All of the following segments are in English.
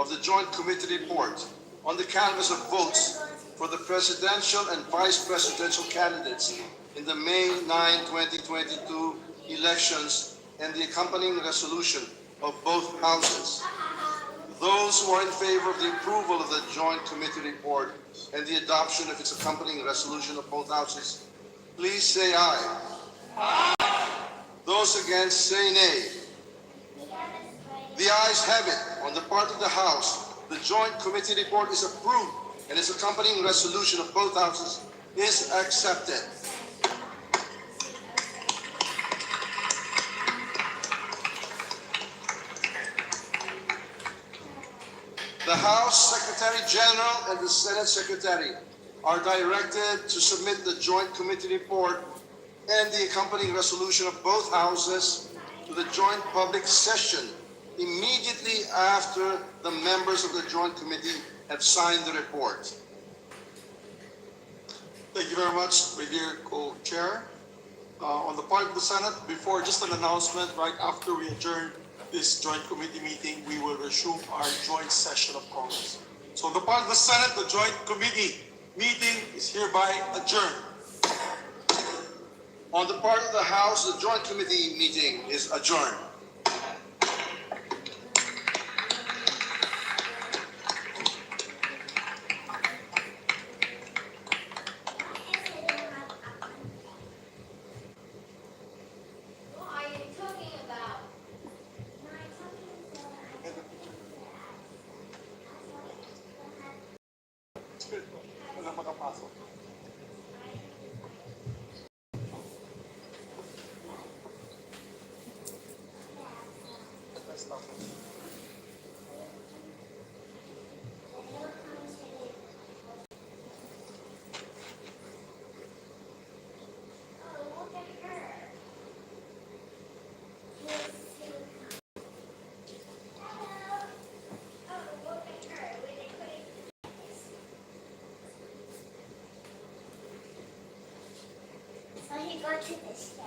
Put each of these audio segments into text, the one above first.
of the Joint Committee report on the canvass of votes for the presidential and vice presidential candidates in the May 9, 2022 elections and the accompanying resolution of both houses. Those who are in favor of the approval of the Joint Committee report and the adoption of its accompanying resolution of both houses, please say aye. Those against, say nay. The ayes have it. On the part of the House, the Joint Committee report is approved and its accompanying resolution of both houses is accepted. The House Secretary General and the Senate Secretary are directed to submit the Joint Committee report and the accompanying resolution of both houses to the joint public session immediately after the members of the Joint Committee have signed the report. Thank you very much, my dear co-chair. On the part of the Senate, before just an announcement, right after we adjourn this joint committee meeting, we will resume our joint session of Congress. So on the part of the Senate, the joint committee meeting is hereby adjourned. On the part of the House, the Joint Committee meeting is adjourned. Walang makapasok. He go to this step.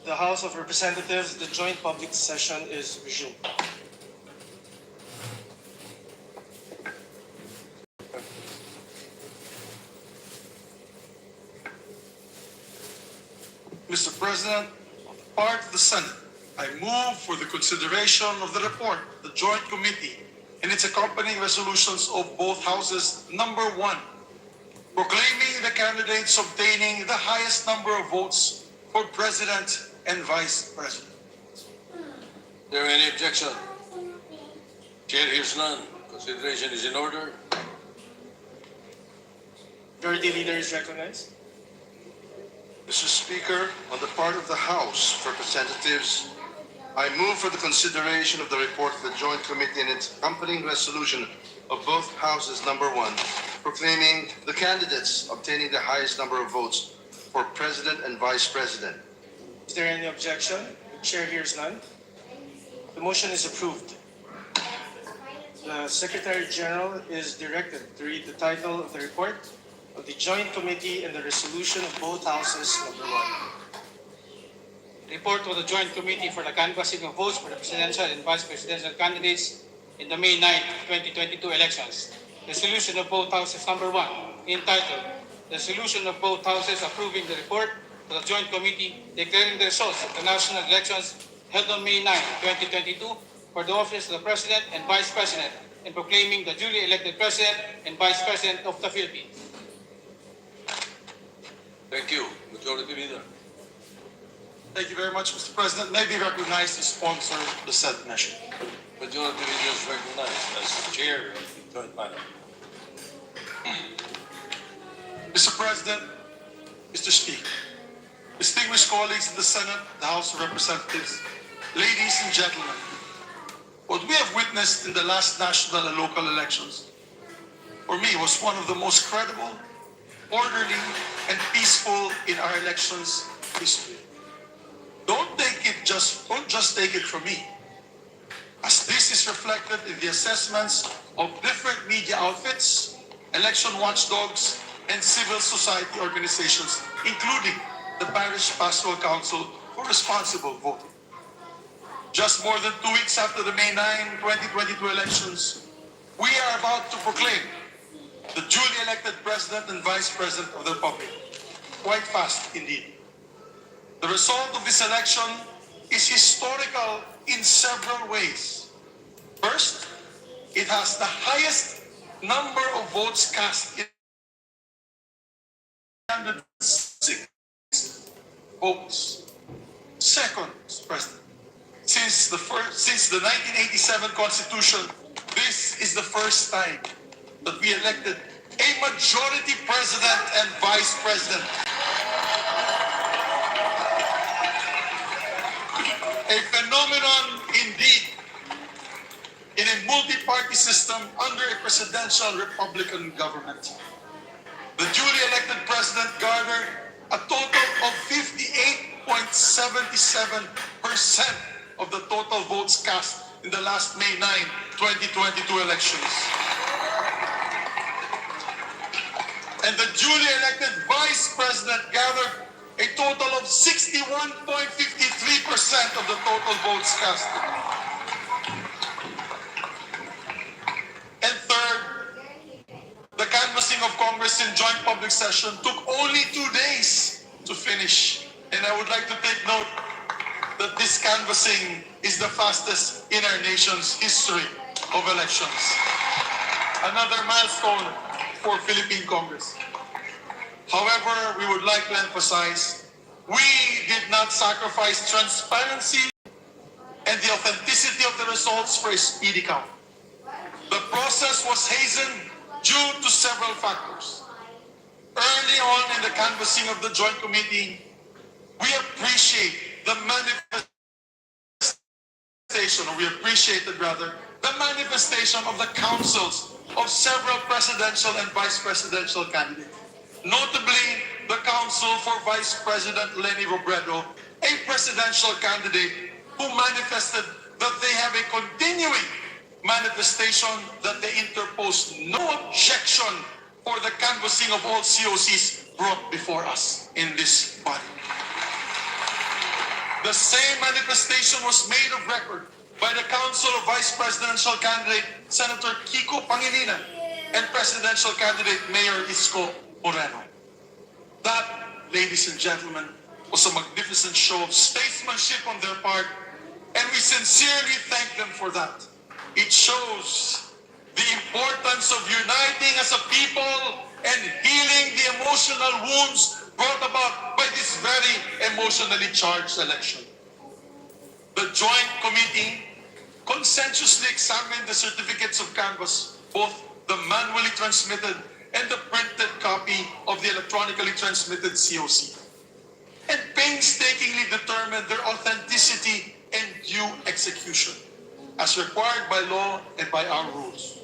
The House of Representatives, the joint public session is resumed. Mr. President, on the part of the Senate, I move for the consideration of the report, the Joint Committee, and its accompanying resolutions of both houses. Number 1, proclaiming the candidates obtaining the highest number of votes for President and Vice President. Is there any objection? Chair hears none. Consideration is in order. Majority Leader is recognized. Mr. Speaker, on the part of the House of Representatives, I move for the consideration of the report of the Joint Committee and its accompanying resolution of both houses. Number 1, proclaiming the candidates obtaining the highest number of votes for President and Vice President. Is there any objection? The chair hears none. The motion is approved. The Secretary General is directed to read the title of the report of the Joint Committee and the resolution of both houses, number 1. Report of the Joint Committee for the canvassing of votes for the presidential and vice presidential candidates in the May 9, 2022 elections. Resolution of both houses number 1, entitled Resolution of both houses approving the report of the Joint Committee declaring the results of the national elections held on May 9, 2022 for the office of the President and Vice President and proclaiming the duly elected President and Vice President of the Philippines. Thank you, Majority Leader. Thank you very much, Mr. President. May be recognized to sponsor the said measure. Majority Leader is recognized as Chair of the Joint Panel. Mr. President, Mr. Speaker, distinguished colleagues in the Senate, the House of Representatives, ladies and gentlemen, what we have witnessed in the last national and local elections, for me, was one of the most credible, orderly, and peaceful in our elections history. Don't just take it from me, as this is reflected in the assessments of different media outfits, election watchdogs, and civil society organizations, including the Parish Pastoral Council for Responsible Voting. Just more than 2 weeks after the May 9, 2022 elections, we are about to proclaim the duly elected President and Vice President of the Republic. Quite fast indeed. The result of this election is historical in several ways. First, it has the highest number of votes cast in 106 votes. Second, Mr. President, since the 1987 Constitution, this is the first time that we elected a majority President and Vice President. A phenomenon indeed in a multi-party system under a presidential Republican government. The duly elected President garnered a total of 58.77% of the total votes cast in the last May 9, 2022 elections. And the duly elected Vice President gathered a total of 61.53% of the total votes cast. And third, the canvassing of Congress in joint public session took only 2 days to finish. And I would like to take note that this canvassing is the fastest in our nation's history of elections. Another milestone for Philippine Congress. However, we would like to emphasize, we did not sacrifice transparency and the authenticity of the results for a speedy count. The process was hastened due to several factors. Early on in the canvassing of the Joint Committee, we appreciated the manifestation of the counsels of several presidential and vice presidential candidates. Notably, the counsel for Vice President Leni Robredo, a presidential candidate who manifested that they have a continuing manifestation that they interposed no objection for the canvassing of all COCs brought before us in this body. The same manifestation was made of record by the Council of Vice Presidential Candidate Senator Kiko Pangilinan and Presidential Candidate Mayor Isko Moreno. That, ladies and gentlemen, was a magnificent show of statesmanship on their part, and we sincerely thank them for that. It shows the importance of uniting as a people and healing the emotional wounds brought about by this very emotionally charged election. The Joint Committee consensuously examined the certificates of canvass, both the manually transmitted and the printed copy of the electronically transmitted COC, and painstakingly determined their authenticity and due execution, as required by law and by our rules.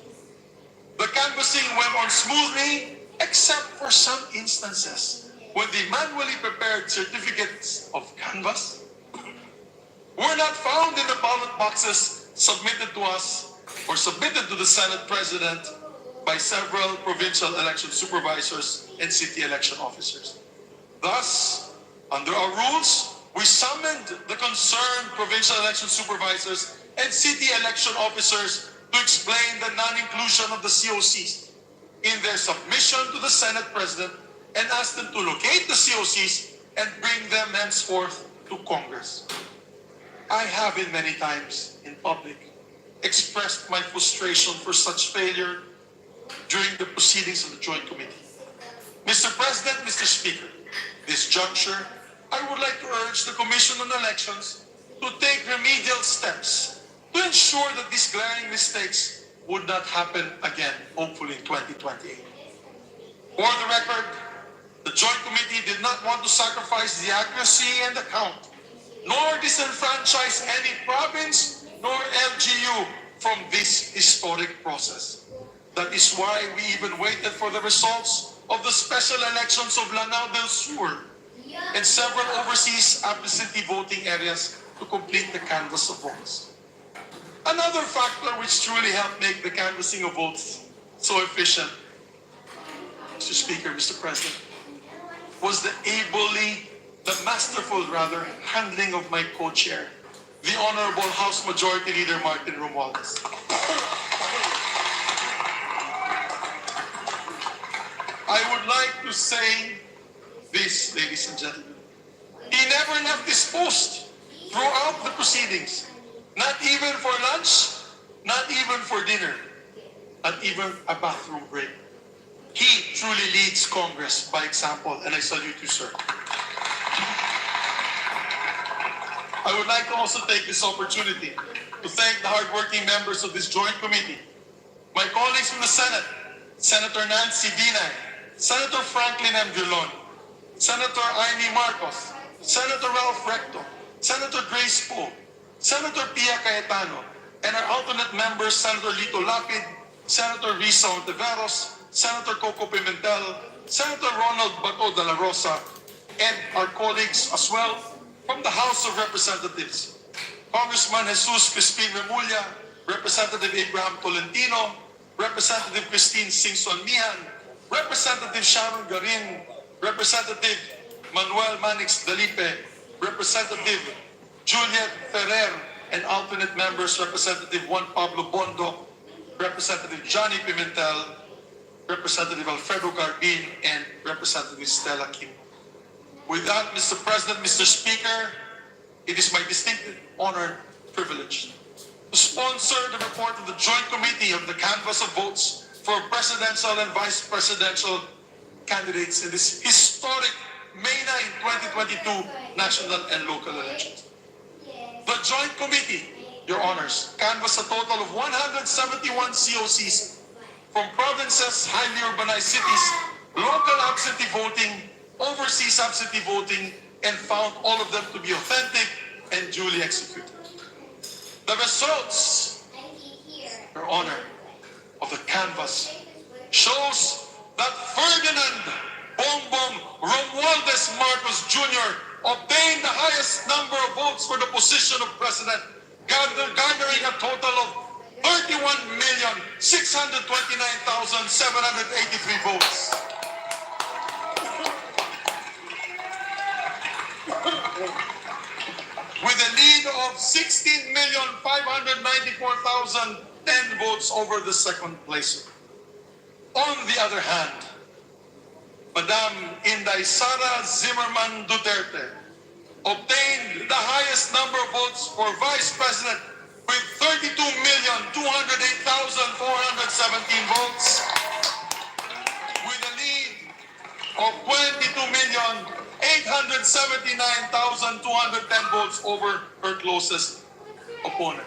The canvassing went on smoothly, except for some instances when the manually prepared certificates of canvass were not found in the ballot boxes submitted to us or submitted to the Senate President by several provincial election supervisors and city election officers. Thus, under our rules, we summoned the concerned provincial election supervisors and city election officers to explain the non-inclusion of the COCs in their submission to the Senate President and asked them to locate the COCs and bring them henceforth to Congress. I have in many times in public expressed my frustration for such failure during the proceedings of the Joint Committee. Mr. President, Mr. Speaker, this juncture, I would like to urge the Commission on Elections to take remedial steps to ensure that these glaring mistakes would not happen again, hopefully in 2028. For the record, the Joint Committee did not want to sacrifice the accuracy and the count, nor disenfranchise any province nor LGU from this historic process. That is why we even waited for the results of the special elections of Lanao del Sur and several overseas absentee voting areas to complete the canvass of votes. Another factor which truly helped make the canvassing of votes so efficient, Mr. Speaker, Mr. President, was the masterful handling of my co-chair, the Honorable House Majority Leader Martin Romualdez. I would like to say this, ladies and gentlemen. He never left his post throughout the proceedings, not even for lunch, not even for dinner, not even a bathroom break. He truly leads Congress by example, and I salute you, sir. I would like to also take this opportunity to thank the hardworking members of this joint committee, my colleagues from the Senate, Senator Nancy Binay, Senator Franklin M. Dillon, Senator Amy Marcos, Senator Ralph Recto, Senator Grace Poe, Senator Pia Cayetano, and our alternate members, Senator Lito Lapid, Senator Risa Ontiveros, Senator Coco Pimentel, Senator Ronald Bato de la Rosa, and our colleagues as well from the House of Representatives, Congressman Jesus Crispin Remulla, Representative Abraham Tolentino, Representative Christine Singson Mihan, Representative Sharon Garin, Representative Manuel Manix Dalipe, Representative Juliet Ferrer, and alternate members, Representative Juan Pablo Bondo, Representative Johnny Pimentel, Representative Alfredo Garbin, and Representative Stella Kim. With that, Mr. President, Mr. Speaker, it is my distinctive honor and privilege to sponsor the report of the Joint Committee of the Canvass of Votes for presidential and vice presidential candidates in this historic May 9, 2022 national and local elections. The Joint Committee, Your Honors, canvassed a total of 171 COCs from provinces, highly urbanized cities, local absentee voting, overseas absentee voting, and found all of them to be authentic and duly executed. The results, Your Honor, of the canvass shows that Ferdinand Bongbong Romualdez Marcos Jr. obtained the highest number of votes for the position of president, garnering a total of 31,629,783 votes. With a lead of 16,594,010 votes over the second place. On the other hand, Madam Inday Sara Zimmerman Duterte obtained the highest number of votes for vice president with 32,208,417 votes, with a lead of 22,879,210 votes over her closest opponent.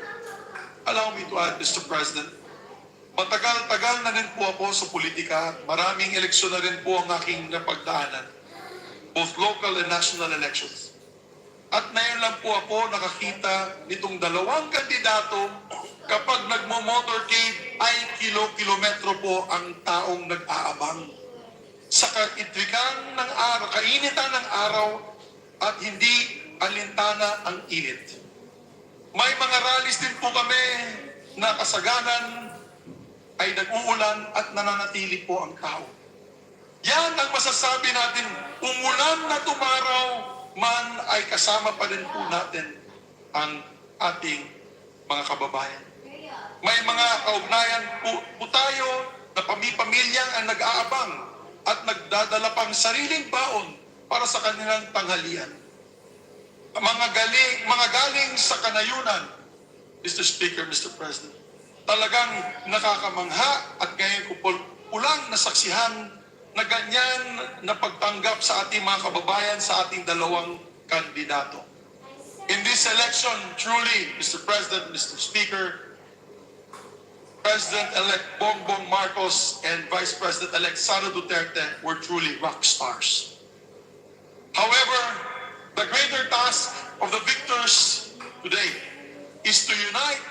Allow me to add, Mr. President, matagal-tagal na rin po ako sa politika. Maraming eleksyon na rin po ang aking napagdaanan, both local and national elections. At ngayon lang po ako nakakita nitong dalawang kandidato kapag nagmo-motorcade ay kilo-kilometro po ang taong nag-aabang. Sa kaitwikan ng araw, kainitan ng araw at hindi alintana ang init. May mga rallies din po kami na kasaganan ay nag-uulan at nananatili po ang tao. Yan ang masasabi natin, umulan na tumaraw man ay kasama pa rin po natin ang ating mga kababayan. May mga kaugnayan po tayo na pamilyang ang nag-aabang at nagdadala pang sariling baon para sa kanilang tanghalian. Mga galing sa kanayunan, Mr. Speaker, Mr. President, talagang nakakamangha at ngayon ko pulang nasaksihan na ganyan na pagtanggap sa ating mga kababayan sa ating dalawang kandidato. In this election, truly, Mr. President, Mr. Speaker, President-elect Bongbong Marcos and Vice President-elect Sara Duterte were truly rock stars. However, the greater task of the victors today is to unite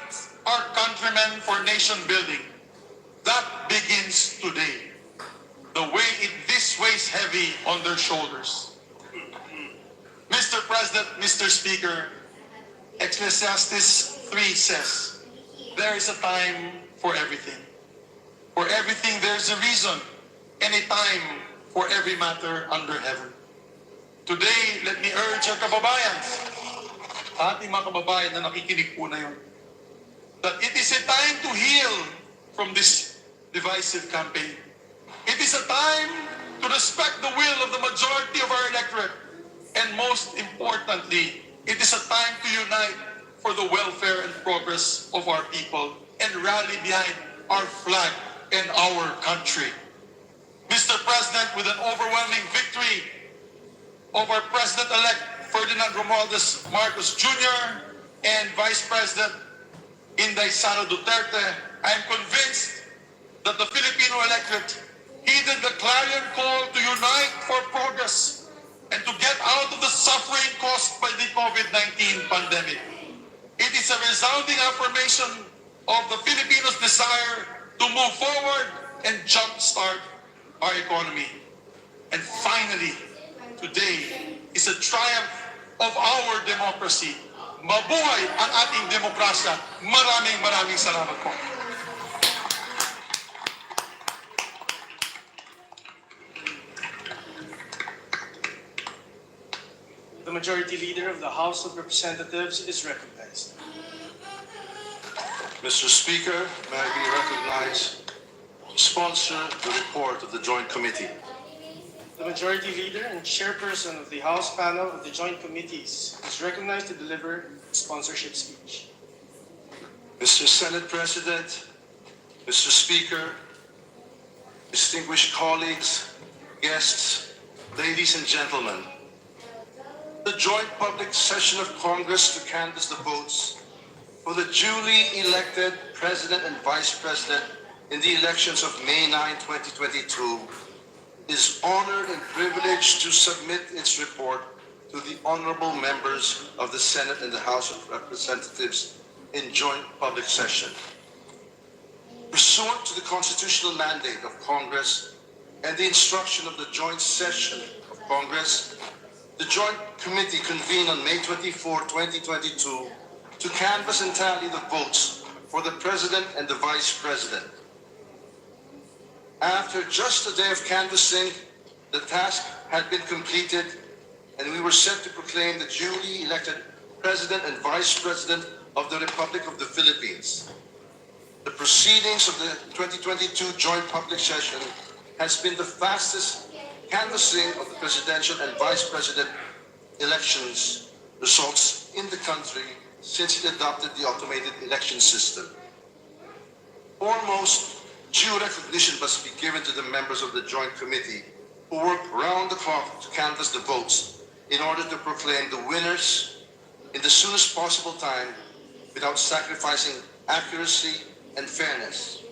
our countrymen for nation building. That begins today. The way this weighs heavy on their shoulders. Mr. President, Mr. Speaker, Ecclesiastes 3 says, there is a time for everything. For everything there's a reason, and a time for every matter under heaven. Today, let me urge our kababayan, ating mga kababayan na nakikinig po na yun, that it is a time to heal from this divisive campaign. It is a time to respect the will of the majority of our electorate. And most importantly, it is a time to unite for the welfare and progress of our people and rally behind our flag and our country. Mr. President, with an overwhelming victory of our President-elect Ferdinand Romualdez Marcos Jr. and Vice President Inday Sara Duterte, I am convinced that the Filipino electorate heeded the clarion call to unite for progress and to get out of the suffering caused by the COVID-19 pandemic. It is a resounding affirmation of the Filipinos' desire to move forward and jumpstart our economy. And finally, today is a triumph of our democracy. Mabuhay ang ating demokrasya. Maraming salamat po. The Majority Leader of the House of Representatives is recognized. Mr. Speaker, may I be recognized to sponsor the report of the Joint Committee. The Majority Leader and Chairperson of the House Panel of the Joint Committees is recognized to deliver a sponsorship speech. Mr. Senate President, Mr. Speaker, distinguished colleagues, guests, ladies and gentlemen, the joint public session of Congress to canvass the votes for the duly elected President and Vice President in the elections of May 9, 2022, is honored and privileged to submit its report to the honorable members of the Senate and the House of Representatives in joint public session. Pursuant to the constitutional mandate of Congress and the instruction of the joint session of Congress, the Joint Committee convened on May 24, 2022 to canvass and tally the votes for the President and the Vice President. After just a day of canvassing, the task had been completed and we were set to proclaim the duly elected President and Vice President of the Republic of the Philippines. The proceedings of the 2022 Joint Public Session has been the fastest canvassing of the presidential and vice president elections results in the country since it adopted the automated election system. Foremost, due recognition must be given to the members of the Joint Committee who worked round the clock to canvass the votes in order to proclaim the winners in the soonest possible time without sacrificing accuracy and fairness.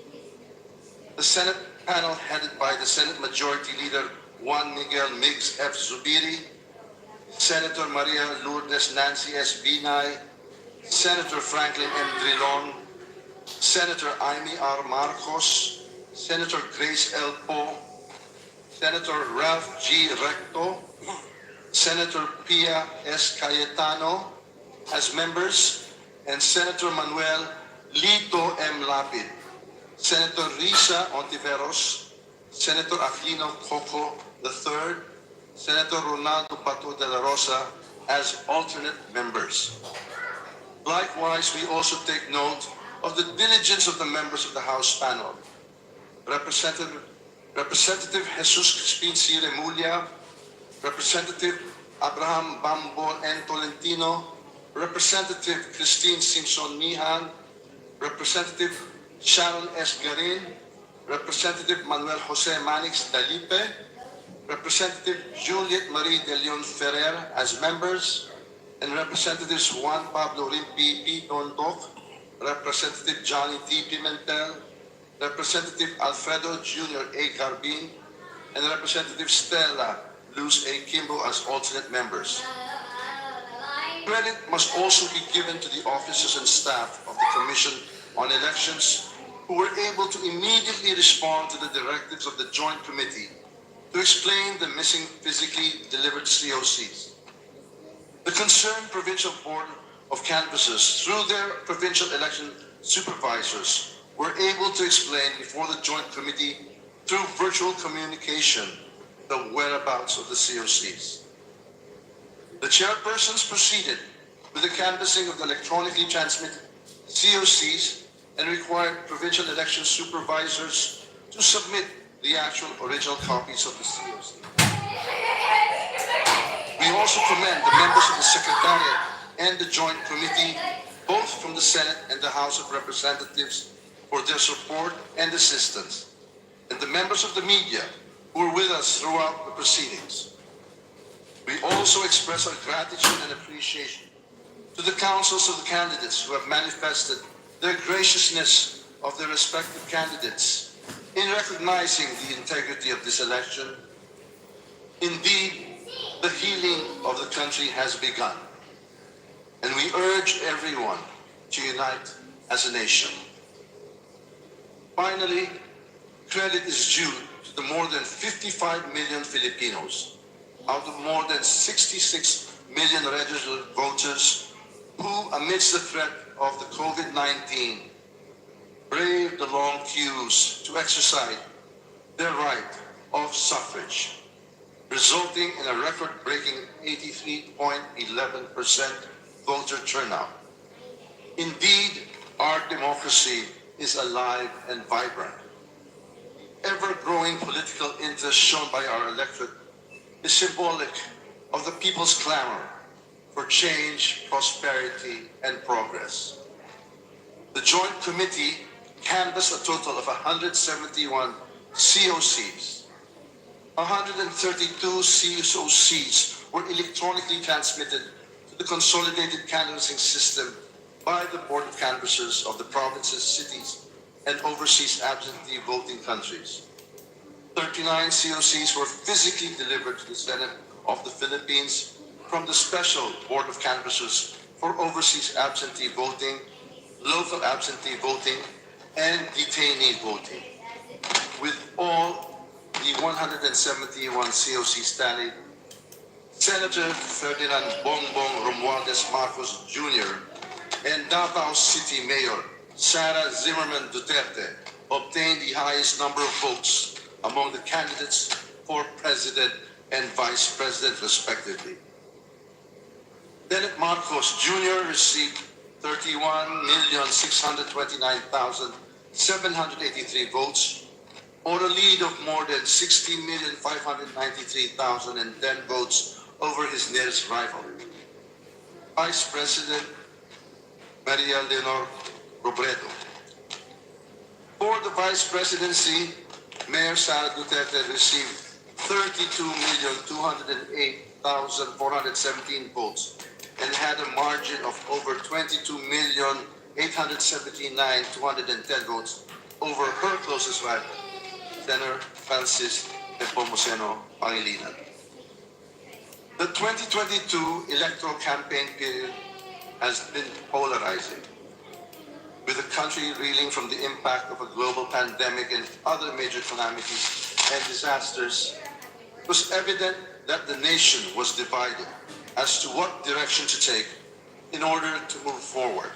The Senate panel headed by the Senate Majority Leader Juan Miguel Migs F. Zubiri, Senator Maria Lourdes Nancy S. Binay, Senator Franklin M. Drilon, Senator Amy R. Marcos, Senator Grace L. Poe, Senator Ralph G. Recto, Senator Pia S. Cayetano as members, and Senator Manuel Lito M. Lapid, Senator Risa Ontiveros, Senator Aquino Coco III, Senator Ronaldo Pato de la Rosa as alternate members. Likewise, we also take note of the diligence of the members of the House panel. Representative Jesus Crispin C. Remulla, Representative Abraham Bambon N. Tolentino, Representative Christine Simpson Mihan, Representative Sharon S. Garin, Representative Manuel Jose Manix Dalipe, Representative Juliet Marie de Leon Ferrer as members, and Representatives Juan Pablo Rimpi P. Dondok, Representative Johnny T. Pimentel, Representative Alfredo Jr. A. Garbin, and Representative Stella Luz A. Kimbo as alternate members. Credit must also be given to the officers and staff of the Commission on Elections who were able to immediately respond to the directives of the Joint Committee to explain the missing physically delivered COCs. The concerned Provincial Board of Canvassers, through their provincial election supervisors, were able to explain before the Joint Committee through virtual communication the whereabouts of the COCs. The chairpersons proceeded with the canvassing of the electronically transmitted COCs and required provincial election supervisors to submit the actual original copies of the COC. We also commend the members of the Secretariat and the Joint Committee, both from the Senate and the House of Representatives, for their support and assistance, and the members of the media who were with us throughout the proceedings. We also express our gratitude and appreciation to the councils of the candidates who have manifested their graciousness of their respective candidates in recognizing the integrity of this election. Indeed, the healing of the country has begun, and we urge everyone to unite as a nation. Finally, credit is due to the more than 55 million Filipinos out of more than 66 million registered voters who, amidst the threat of the COVID-19, braved the long queues to exercise their right of suffrage, resulting in a record-breaking 83.11% voter turnout. Indeed, our democracy is alive and vibrant. Ever-growing political interest shown by our electorate is symbolic of the people's clamor for change, prosperity, and progress. The Joint Committee canvassed a total of 171 COCs. 132 COCs were electronically transmitted to the consolidated canvassing system by the Board of Canvassers of the provinces, cities, and overseas absentee voting countries. 39 COCs were physically delivered to the Senate of the Philippines from the Special Board of Canvassers for overseas absentee voting, local absentee voting, and detainee voting. With all the 171 COCs tallied, Senator Ferdinand Bongbong Romualdez Marcos Jr. and Davao City Mayor Sara Zimmerman Duterte obtained the highest number of votes among the candidates for President and Vice President, respectively. Senate Marcos Jr. received 31,629,783 votes, or a lead of more than 60,593,010 votes over his nearest rival. Vice President Maria Leonor Robredo. For the Vice Presidency, Mayor Sara Duterte received 32,208,417 votes and had a margin of over 22,879,210 votes over her closest rival, Senator Francis Nepomuceno Pangilinan. The 2022 electoral campaign period has been polarizing, with the country reeling from the impact of a global pandemic and other major calamities and disasters, it was evident that the nation was divided as to what direction to take in order to move forward.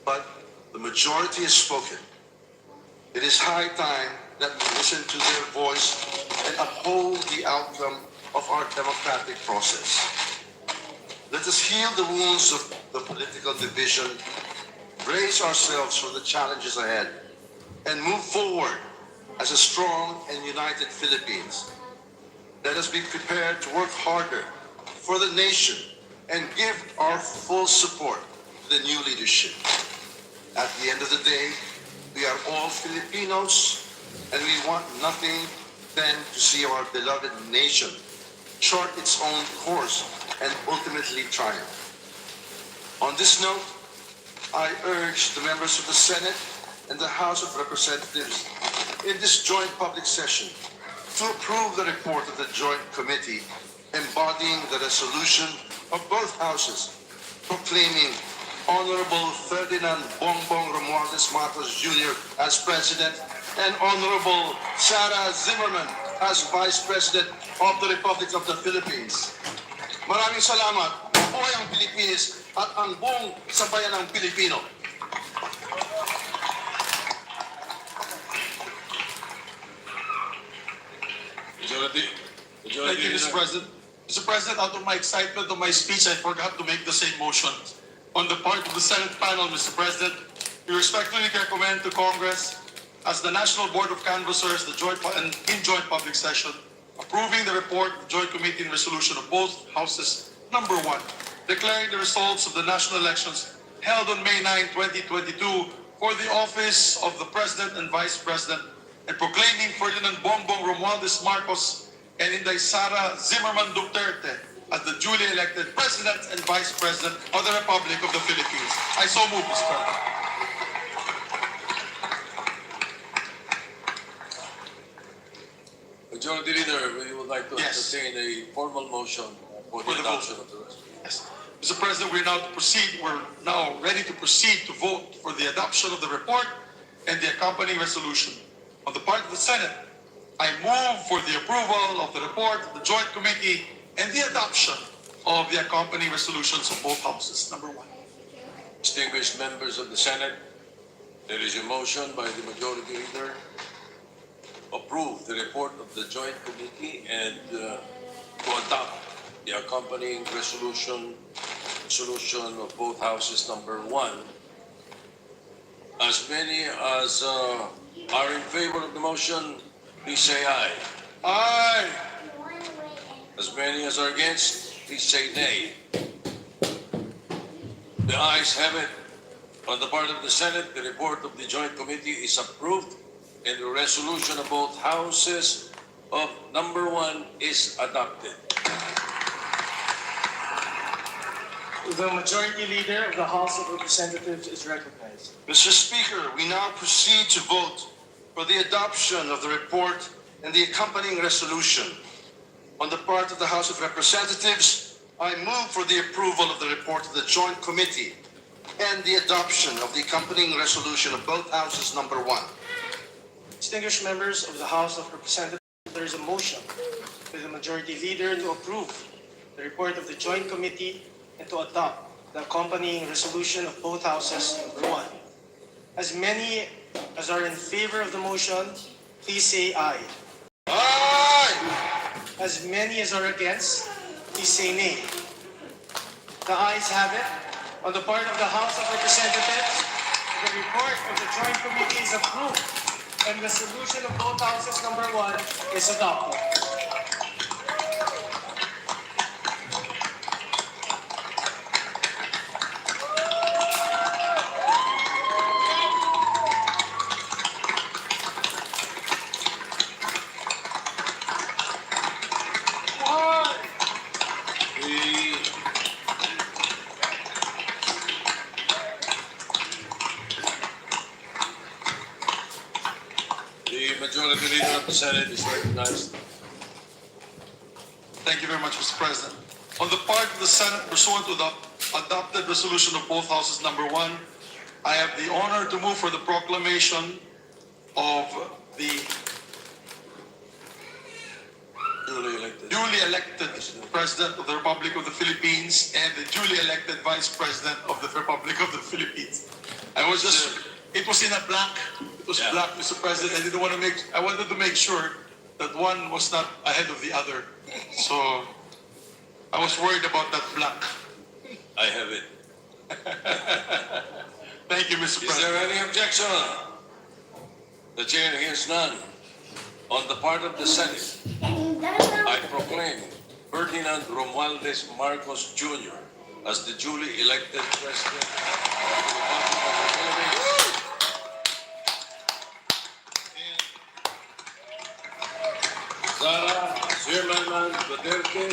But the majority has spoken. It is high time that we listen to their voice and uphold the outcome of our democratic process. Let us heal the wounds of the political division, brace ourselves for the challenges ahead, and move forward as a strong and united Philippines. Let us be prepared to work harder for the nation and give our full support to the new leadership. At the end of the day, we are all Filipinos, and we want nothing than to see our beloved nation chart its own course and ultimately triumph. On this note, I urge the members of the Senate and the House of Representatives in this joint public session to approve the report of the Joint Committee embodying the resolution of both houses proclaiming Honorable Ferdinand Bongbong Romualdez Marcos Jr. as President and Honorable Sara Zimmerman as Vice President of the Republic of the Philippines. Maraming salamat. Mabuhay ang Pilipinas at ang buong sambayan ng Pilipino. Majority Thank you, Mr. Leader. President. Mr. President, out of my excitement of my speech, I forgot to make the same motion. On the part of the Senate panel, Mr. President, we respectfully recommend to Congress, as the National Board of Canvassers, in joint public session, approving the report of the Joint Committee and resolution of both houses. Number 1, declaring the results of the national elections held on May 9, 2022 for the office of the President and Vice President and proclaiming Ferdinand Bongbong Romualdez Marcos and Inday Sara Zimmerman Duterte as the duly elected President and Vice President of the Republic of the Philippines. I so move, Mr. President. Majority Leader, we would like to Yes. entertain a formal motion for For the the vote. adoption of the resolution. Yes. Mr. President, we're now ready to proceed to vote for the adoption of the report and the accompanying resolution. On the part of the Senate, I move for the approval of the report of the Joint Committee and the adoption of the accompanying resolutions of both houses. Number 1. Distinguished members of the Senate, there is a motion by the Majority Leader approve the report of the Joint Committee and to adopt the accompanying resolution of both houses. Number 1. As many as are in favor of the motion, please say aye. Aye. As many as are against, please say nay. The ayes have it. On the part of the Senate, the report of the Joint Committee is approved and the resolution of both houses of number 1 is adopted. The Majority Leader of the House of Representatives is recognized. Mr. Speaker, we now proceed to vote for the adoption of the report and the accompanying resolution. On the part of the House of Representatives, I move for the approval of the report of the Joint Committee and the adoption of the accompanying resolution of both houses. Number 1. Distinguished members of the House of Representatives, there is a motion by the Majority Leader to approve the report of the Joint Committee and to adopt the accompanying resolution of both houses. Number 1. As many as are in favor of the motion, please say aye. Aye! As many as are against, please say nay. The ayes have it. On the part of the House of Representatives, the report of the Joint Committee is approved and the resolution of both houses. Number 1 is adopted. The Majority Leader of the Senate is recognized. Thank you very much, Mr. President. On the part of the Senate, pursuant to the adopted resolution of both houses, number 1, I have the honor to move for the proclamation of the duly elected President of the Republic of the Philippines and the duly elected Vice President of the Republic of the Philippines. It was in a blank. It was Yeah. blank, Mr. President. I wanted to make sure that one was not ahead of the other. So I was worried about that blank. I have it. Thank you, Mr. Is President. there any objection? The chair hears none. On the part of the Senate, I proclaim Ferdinand Romualdez Marcos Jr. as the duly elected President of the Republic of the Philippines. And Sara Zimmerman Duterte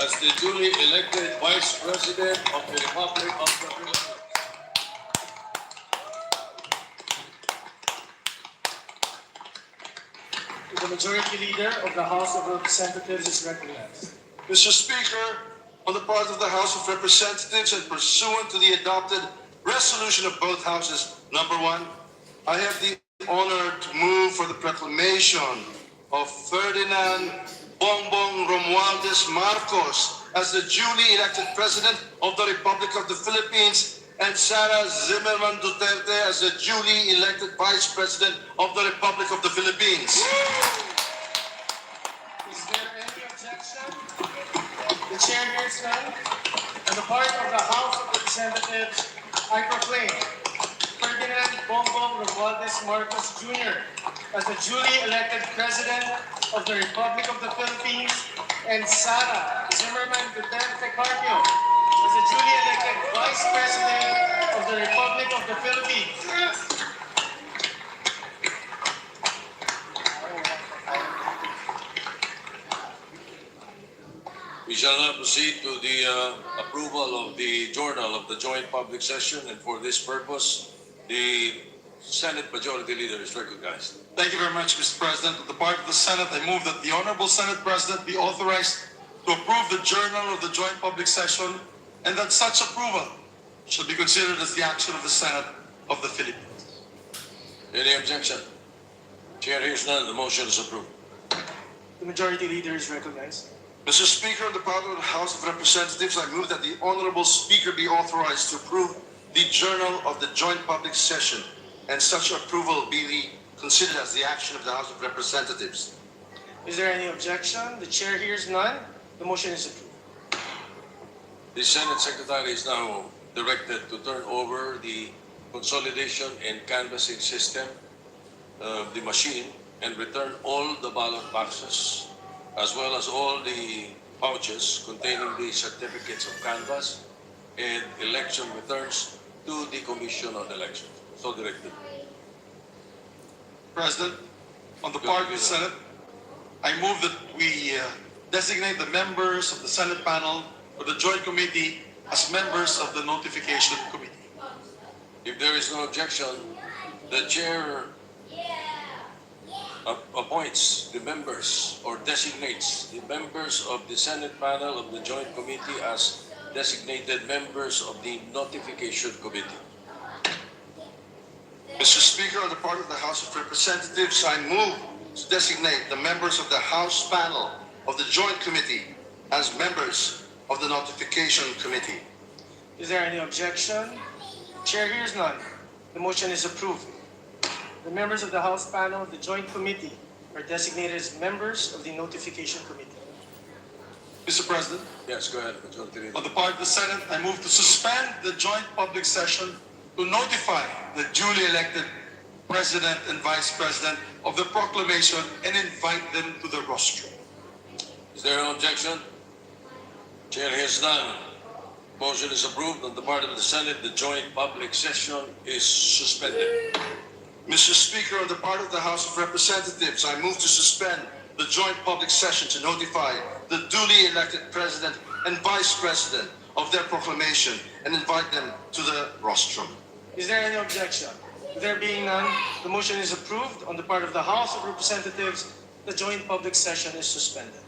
as the duly elected Vice President of the Republic of the Philippines. The Majority Leader of the House of Representatives is recognized. Mr. Speaker, on the part of the House of Representatives and pursuant to the adopted resolution of both houses, number one, I have the honor to move for the proclamation of Ferdinand Bongbong Romualdez Marcos as the duly elected President of the Republic of the Philippines and Sara Zimmerman Duterte as the duly elected Vice President of the Republic of the Philippines. Is there any objection? The chair hears none. On the part of the House of Representatives, I proclaim Ferdinand Bongbong Romualdez Marcos Jr. as the duly elected President of the Republic of the Philippines and Sara Zimmerman Duterte Carpio as the duly elected Vice President of the Republic of the Philippines. We shall now proceed to the approval of the journal of the joint public session, and for this purpose, the Senate Majority Leader is recognized. Thank you very much, Mr. President. On the part of the Senate, I move that the Honorable Senate President be authorized to approve the journal of the joint public session and that such approval shall be considered as the action of the Senate of the Philippines. Any objection? Chair hears none. The motion is approved. The Majority Leader is recognized. Mr. Speaker, on the part of the House of Representatives, I move that the Honorable Speaker be authorized to approve the Journal of the Joint Public Session, and such approval be considered as the action of the House of Representatives. Is there any objection? The chair hears none. The motion is approved. The Senate Secretary is now directed to turn over the consolidation and canvassing system of the machine and return all the ballot boxes as well as all the pouches containing the certificates of canvass and election returns to the Commission on Elections. So directed. President, on the part of the Senate, I move that we designate the members of the Senate panel or the Joint Committee as members of the Notification Committee. If there is no objection, the chair appoints the members or designates the members of the Senate panel of the Joint Committee as designated members of the Notification Committee. Mr. Speaker, on the part of the House of Representatives, I move to designate the members of the House panel of the Joint Committee as members of the Notification Committee. Is there any objection? Chair hears none. The motion is approved. The members of the House panel of the Joint Committee are designated as members of the Notification Committee. Mr. President, Yes, go ahead, Majority Leader. on the part of the Senate, I move to suspend the joint public session to notify the duly elected President and Vice President of the proclamation and invite them to the rostrum. Is there an objection? Chair hears none. Motion is approved. On the part of the Senate, the joint public session is suspended. Mr. Speaker, on the part of the House of Representatives, I move to suspend the joint public session to notify the duly elected President and Vice President of their proclamation and invite them to the rostrum. Is there any objection? There being none, the motion is approved. On the part of the House of Representatives, the joint public session is suspended.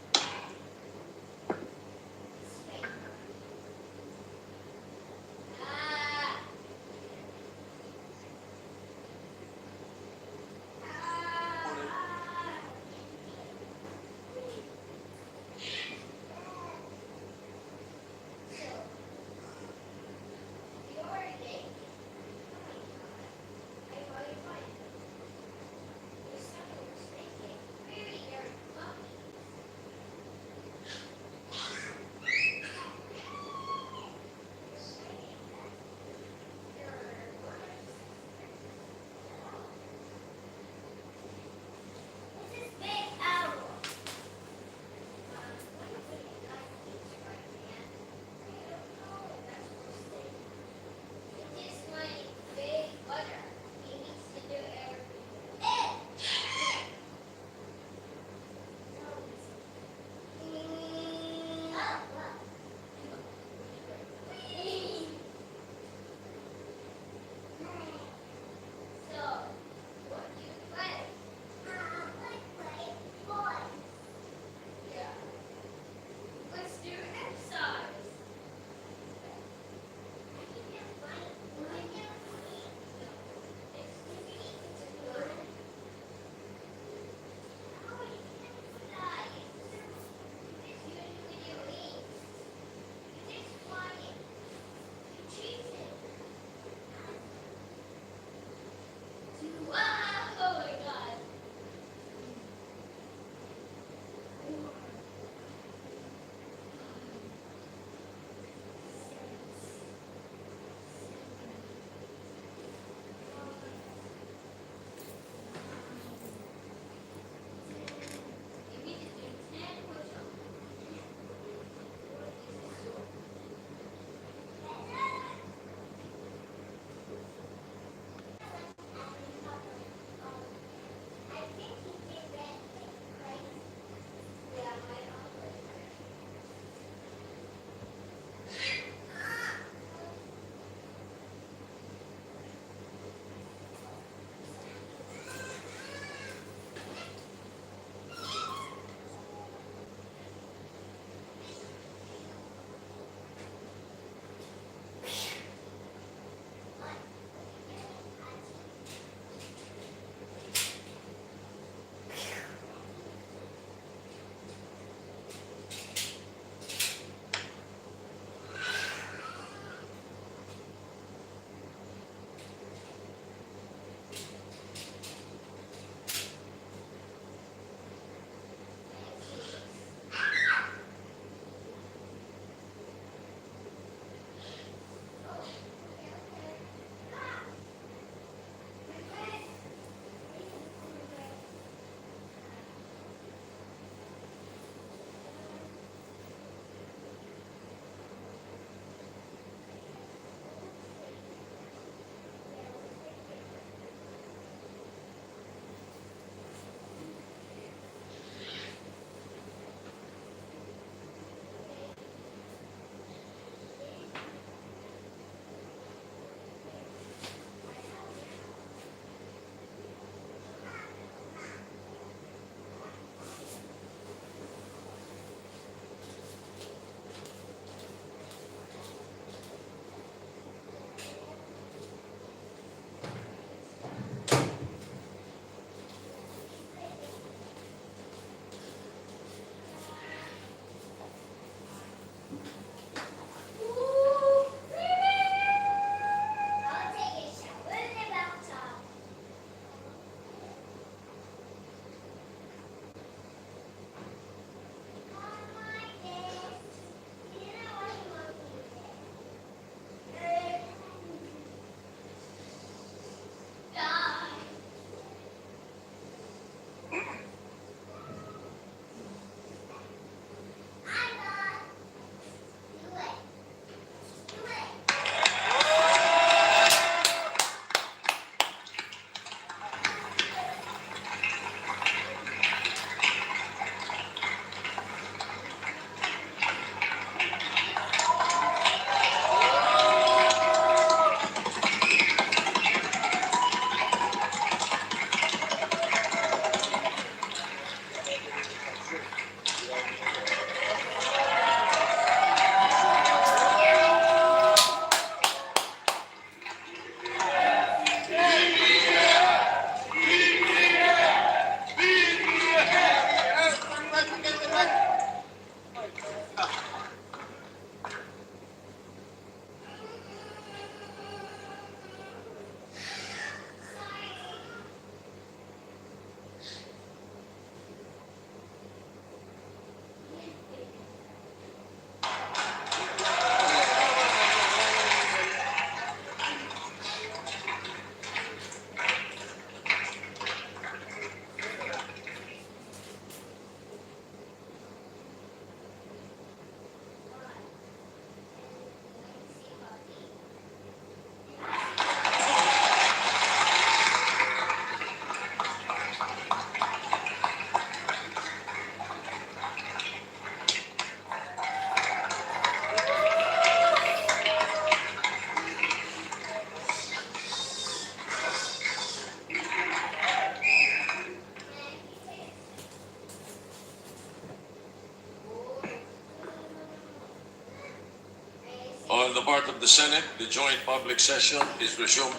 On the part of the Senate, the joint public session is resumed.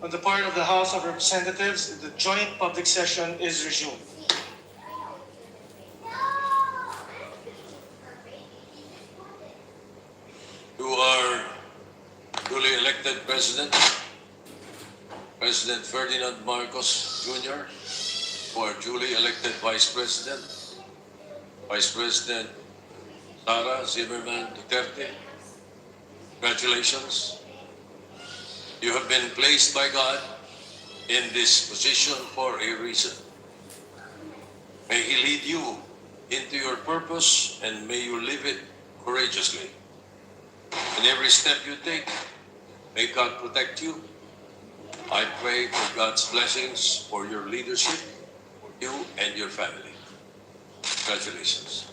On the part of the House of Representatives, the joint public session is resumed. To our duly elected President, President Ferdinand Marcos Jr., to our duly elected Vice President, Vice President Sara Zimmerman Duterte, congratulations. You have been placed by God in this position for a reason. May He lead you into your purpose and may you live it courageously. In every step you take, may God protect you. I pray for God's blessings for your leadership, for you and your family. Congratulations.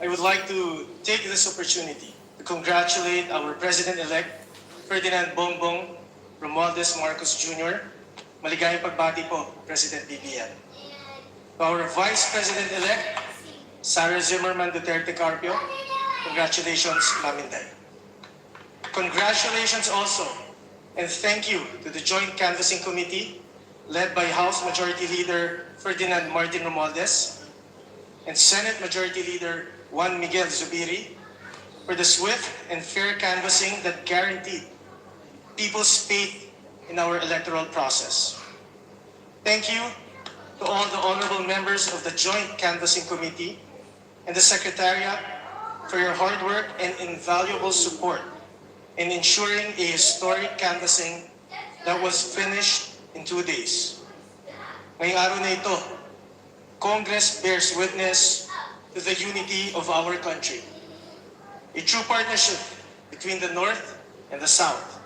I would like to take this opportunity to congratulate our President-elect, Ferdinand Bongbong Romualdez Marcos Jr. Maligayang pagbati po, President BBM. To our Vice President-elect, Sara Zimmerman Duterte Carpio, congratulations, Ma'am Inday. Congratulations also, and thank you to the Joint Canvassing Committee led by House Majority Leader Ferdinand Martin Romualdez and Senate Majority Leader Juan Miguel Zubiri for the swift and fair canvassing that guaranteed people's faith in our electoral process. Thank you to all the honorable members of the Joint Canvassing Committee and the Secretariat for your hard work and invaluable support in ensuring a historic canvassing that was finished in 2 days. Ngayong araw na ito, Congress bears witness to the unity of our country. A true partnership between the North and the South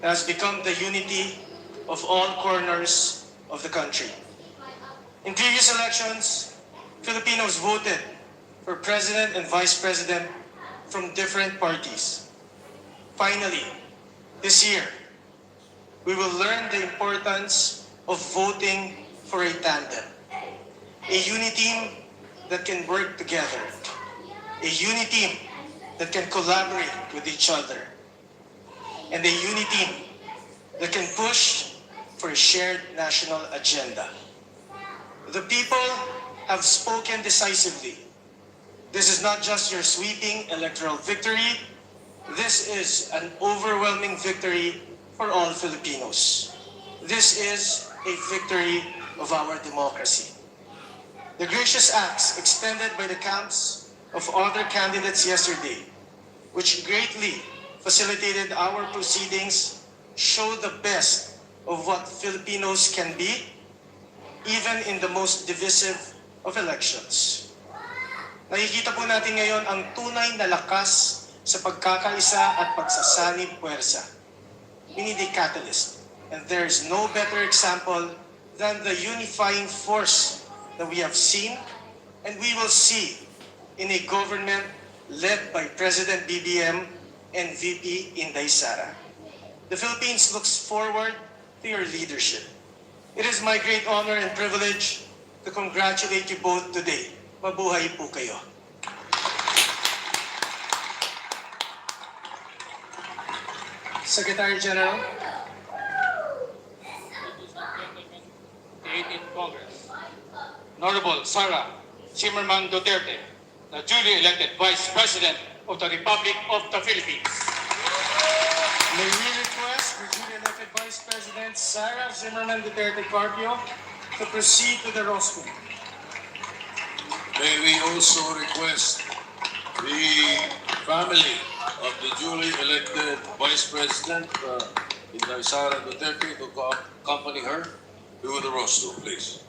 that has become the unity of all corners of the country. In previous elections, Filipinos voted for President and Vice President from different parties. Finally, this year, we will learn the importance of voting for a tandem. A uni team that can work together. A uni team that can collaborate with each other. And a uni team that can push for a shared national agenda. The people have spoken decisively. This is not just your sweeping electoral victory. This is an overwhelming victory for all Filipinos. This is a victory of our democracy. The gracious acts extended by the camps of other candidates yesterday, which greatly facilitated our proceedings, show the best of what Filipinos can be, even in the most divisive of elections. Nakikita po natin ngayon ang tunay na lakas sa pagkakaisa at pagsasanib puwersa. We need a catalyst, and there is no better example than the unifying force that we have seen and we will see in a government led by President BBM and VP Inday Sara. The Philippines looks forward to your leadership. It is my great honor and privilege to congratulate you both today. Mabuhay po kayo. Secretary General, The 18th Congress. Honorable Sara Zimmerman Duterte, the duly elected Vice President of the Republic of the Philippines. may we request the duly elected Vice President Sara Zimmerman Duterte Carpio to proceed to the rostrum. May we also request the family of the duly elected Vice President, Inday Sara Duterte, to accompany her to the rostrum, please.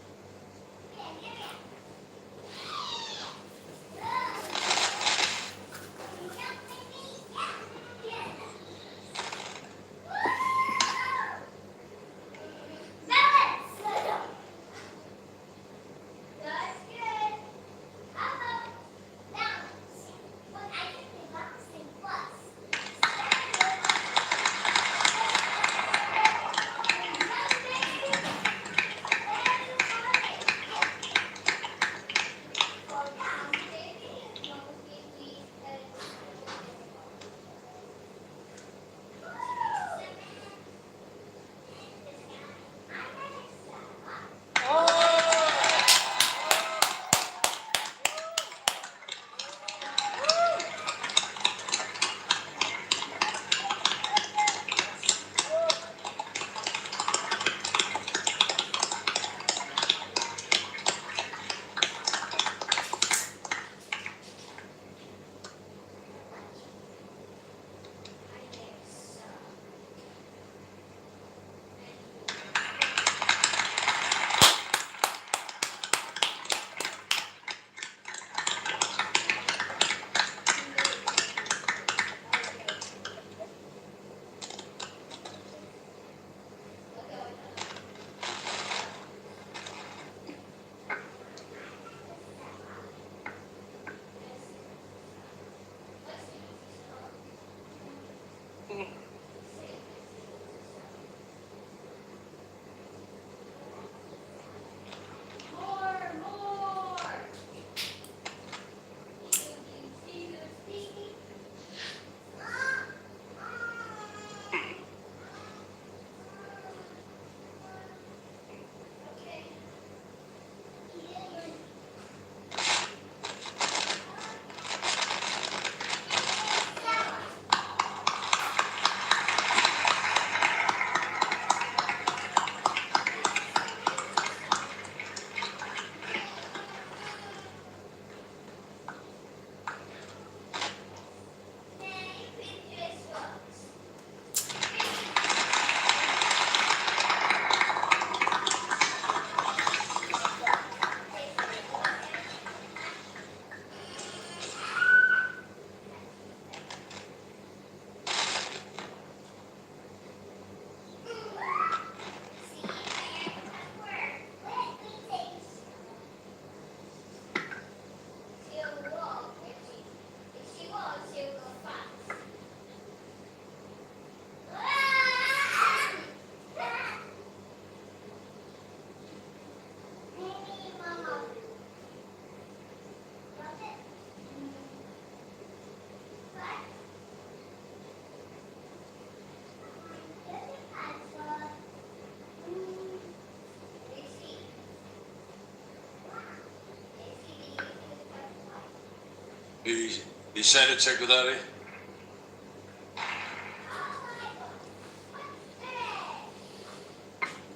the Senate Secretary.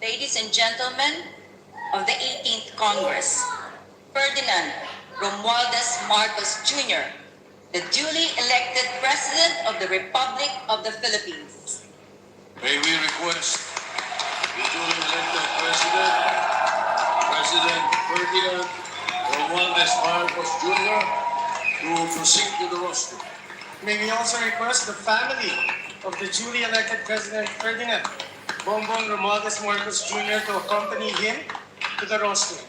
Ladies and gentlemen of the 18th Congress, Ferdinand Romualdez Marcos Jr., the duly elected President of the Republic of the Philippines. May we request the duly elected President, President Ferdinand Romualdez Marcos Jr. to proceed to the rostrum. May we also request the family of the duly elected President Ferdinand Bongbong Romualdez Marcos Jr. to accompany him to the rostrum.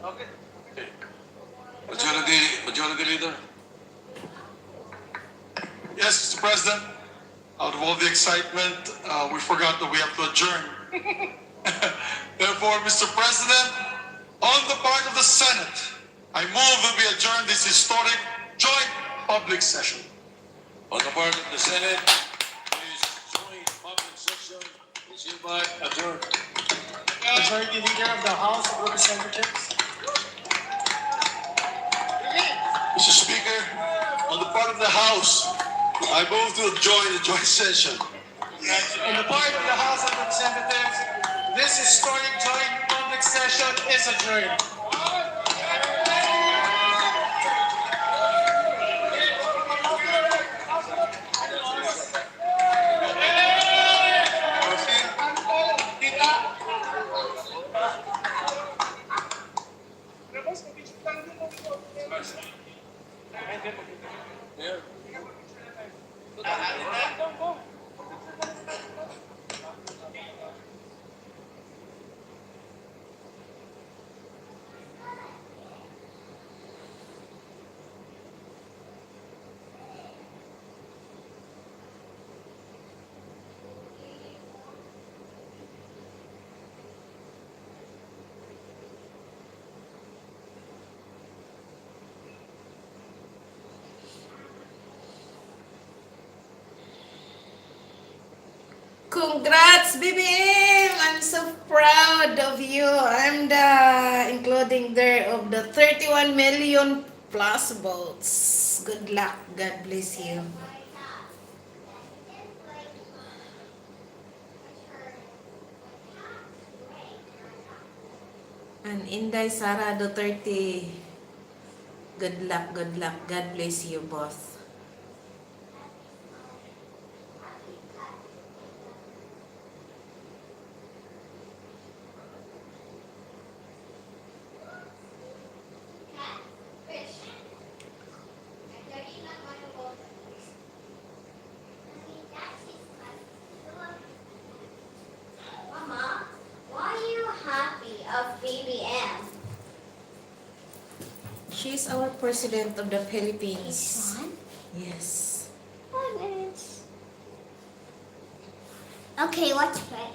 Okay. Okay. Majority Leader? Yes, Mr. President. Out of all the excitement, we forgot that we have to adjourn. Therefore, Mr. President, on the part of the Senate, I move that we adjourn this historic joint public session. On the part of the Senate, this joint public session is hereby adjourned. Majority Leader of the House of Representatives. Mr. Speaker, on the part of the House, I move to join the joint session. On the part of the House of Representatives, this historic joint public session is adjourned. Mayor? Congrats, BBM! I'm so proud of you. I'm the including there of the 31 million plus votes. Good luck. God bless you. And Inday Sara Duterte. Good luck, good luck. God bless you, boss. Mama, why are you happy of BBM? She's our president of the Philippines. This one? Yes. Oh, nice. Okay, let's play.